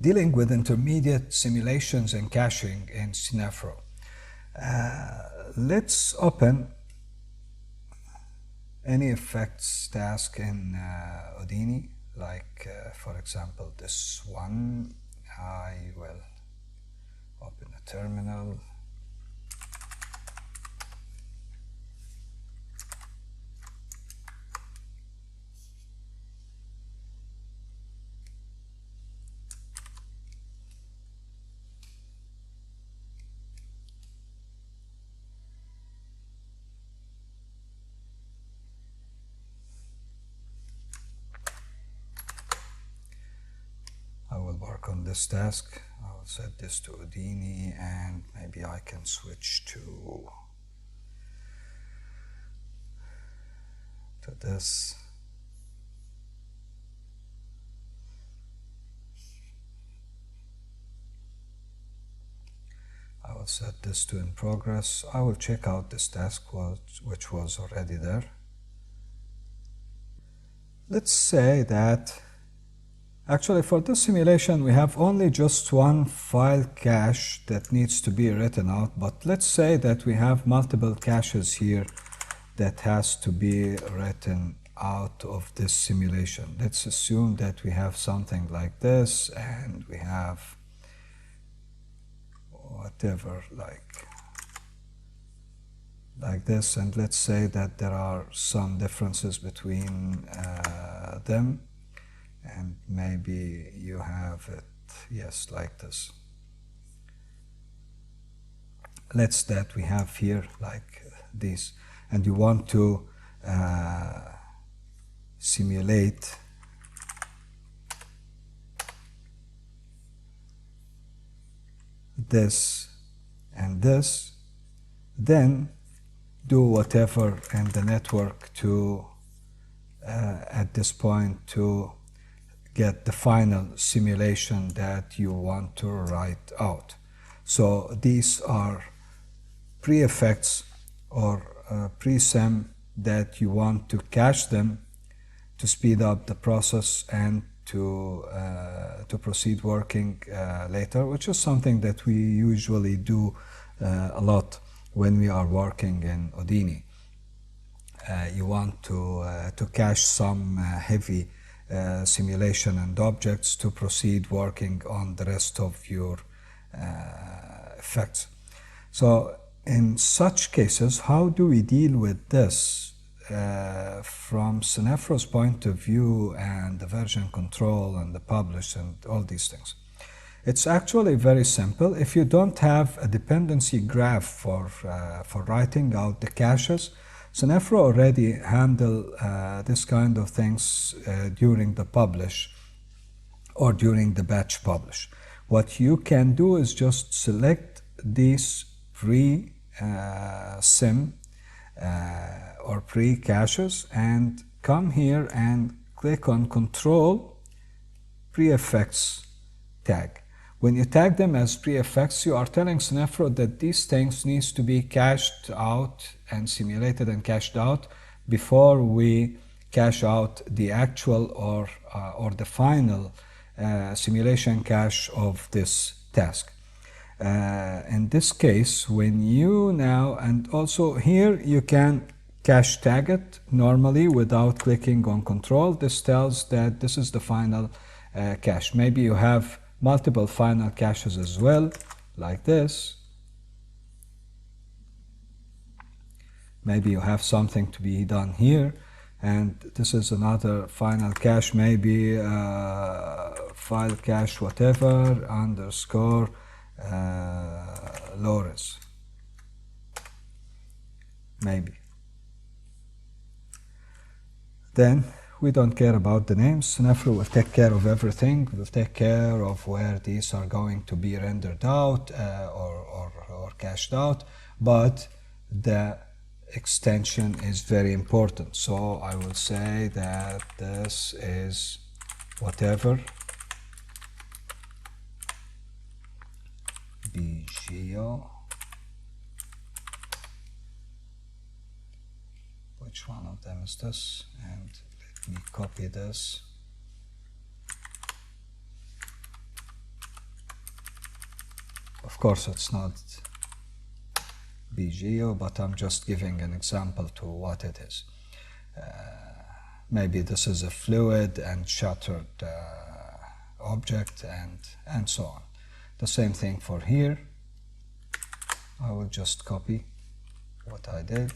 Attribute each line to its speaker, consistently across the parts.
Speaker 1: dealing with intermediate simulations and caching in Seneferu. Let's open any effects task in Houdini, like for example this one. I will open a terminal. I will work on this task. I will set this to Houdini, and maybe I can switch to this. I will set this to in progress. I will check out this task which was already there. Let's say that actually for this simulation we have only just one file cache that needs to be written out, but let's say that we have multiple caches here that has to be written out of this simulation. Let's assume that we have something like this, and we have whatever like this, and let's say that there are some differences between them, and maybe you have it, yes, like this. Let's that we have here like this, and you want to simulate this and this, then do whatever in the network to at this point to get the final simulation that you want to write out. So these are pre-effects or pre-sim that you want to cache them to speed up the process and to proceed working later, which is something that we usually do a lot when we are working in Houdini. You want to cache some heavy simulation and objects to proceed working on the rest of your effects. So in such cases, how do we deal with this from Seneferu's point of view, and the version control and the publish and all these things? It's actually very simple. If you don't have a dependency graph for writing out the caches, Seneferu already handle this kind of things during the publish or during the batch publish. What you can do is just select these pre-sim or pre-caches and come here and click on Control Pre-effects tag. When you tag them as pre-effects, you are telling Seneferu that these things needs to be cached out and simulated and cached out before we cache out the actual or the final simulation cache of this task. In this case, when you now, and also here you can cache tag it normally without clicking on Control. This tells that this is the final cache. Maybe you have multiple final caches as well, like this. Maybe you have something to be done here, and this is another final cache, maybe file cache whatever underscore Loris, maybe. Then we don't care about the names. Seneferu will take care of everything. We'll take care of where these are going to be rendered out or cached out, but the extension is very important. So I will say that this is whatever bgeo. Which one of them is this? And let me copy this. course it's not BGO, but I'm just giving an example to what it is. Maybe this is a fluid and shattered object, and so on. The same thing for here. I will just copy what I did.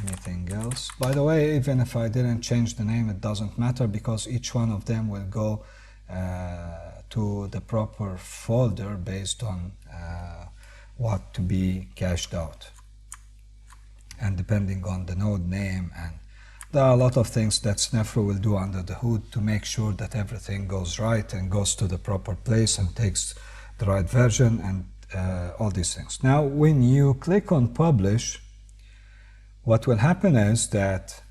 Speaker 1: Anything else? By the way, even if I didn't change the name, it doesn't matter, because each one of them will go to the proper folder based on what to be cached out, and depending on the node name. And there are a lot of things that Seneferu will do under the hood to make sure that everything goes right and goes to the proper place and takes the right version, and all these things. Now, when you click on publish, what will happen is that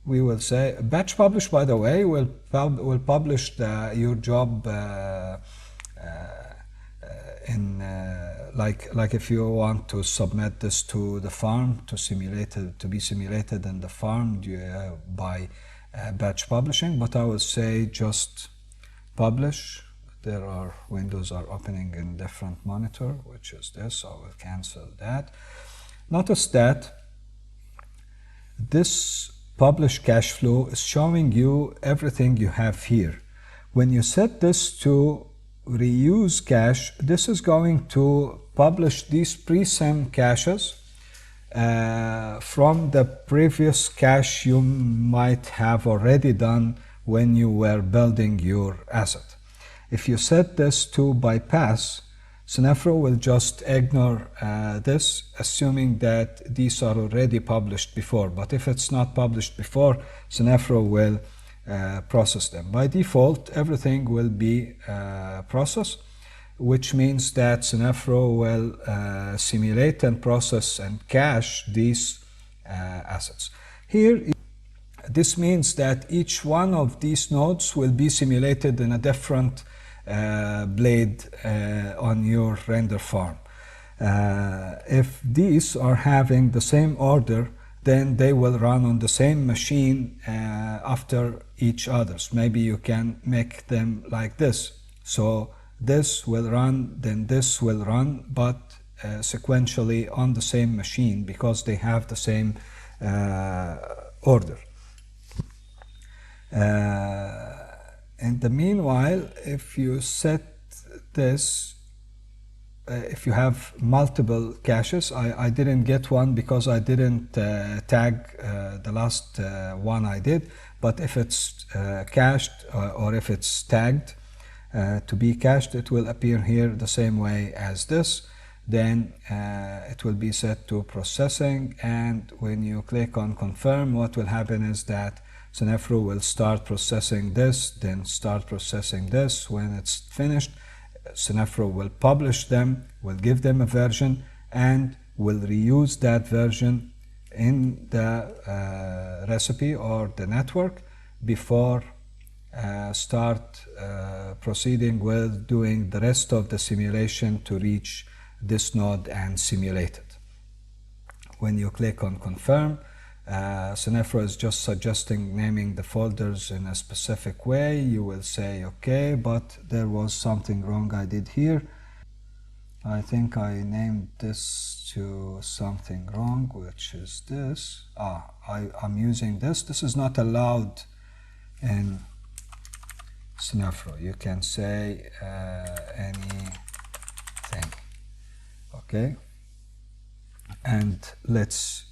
Speaker 1: we will say batch publish, by the way, will publish your job in like if you want to submit this to the farm to be simulated in the farm by batch publishing. But I will say just publish. There are windows are opening in different monitor, which is this. I will cancel that. Notice that this publish cache flow is showing you everything you have here. When you set this to reuse cache, this is going to publish these pre-sim caches from the previous cache you might have already done when you were building your asset. If you set this to bypass, Seneferu will just ignore this, assuming that these are already published before. But if it's not published before, Seneferu will process them. By default, everything will be processed, which means that Seneferu will simulate and process and cache these assets. Here, this means that each one of these nodes will be simulated in a different blade on your render farm. If these are having the same order, then they will run on the same machine after each others. Maybe you can make them like this. So this will run, then this will run, but sequentially on the same machine, because they have the same order. In the meanwhile, if you set this, if you have multiple caches, I didn't get one because I didn't tag the last one I did, but if it's cached or if it's tagged to be cached, it will appear here the same way as this. Then it will be set to processing, and when you click on confirm, what will happen is that Seneferu will start processing this, then start processing this. When it's finished, Seneferu will publish them, will give them a version, and will reuse that version in the recipe or the network before start proceeding with doing the rest of the simulation to reach this node and simulate it. When you click on confirm, Seneferu is just suggesting naming the folders in a specific way. You will say okay, but there was something wrong I did here. I think I named this to something wrong, which is this. I'm using this. This is not allowed in Seneferu. You can say anything. Okay, and let's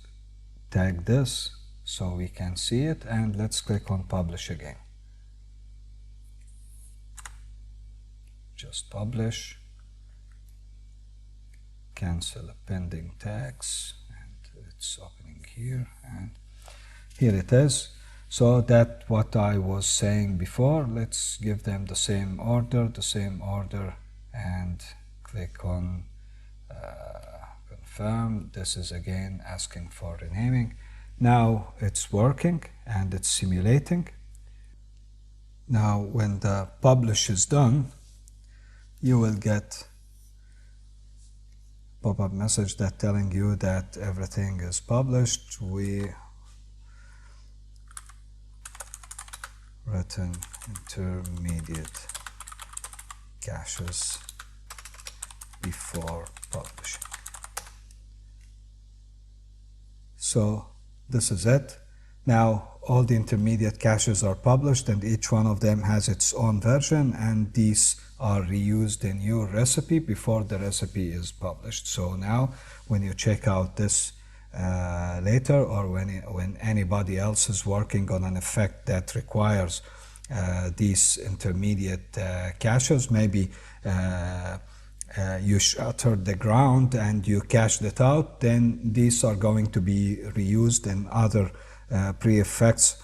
Speaker 1: tag this so we can see it, and let's click on publish again. Just publish, cancel appending tags, and it's opening here, and here it is. So that what I was saying before, let's give them the same order, and click on confirm. This is again asking for renaming. Now it's working and it's simulating. Now when the publish is done, you will get a pop-up message that telling you that everything is published. We written intermediate caches before publishing. So this is it. Now all the intermediate caches are published and each one of them has its own version, and these are reused in your recipe before the recipe is published. So now when you check out this later, or when anybody else is working on an effect that requires these intermediate caches, maybe you shuttered the ground and you cached it out, then these are going to be reused in other pre-effects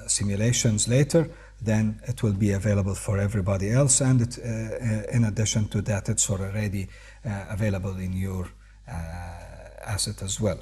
Speaker 1: simulations later. Then it will be available for everybody else, and it, in addition to that, it's already available in your asset as well.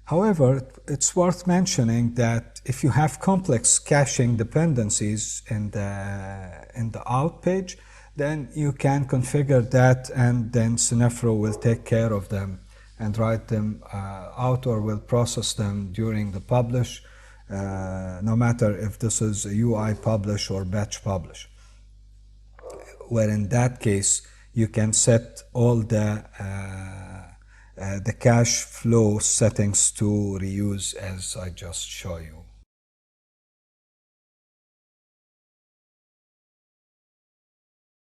Speaker 1: However, it's worth mentioning that if you have complex caching dependencies in the out page, then you can configure that, and then Seneferu will take care of them and write them out, or will process them during the publish, no matter if this is a UI publish or batch publish. Where in that case, you can set all the cache flow settings to reuse as I just show you.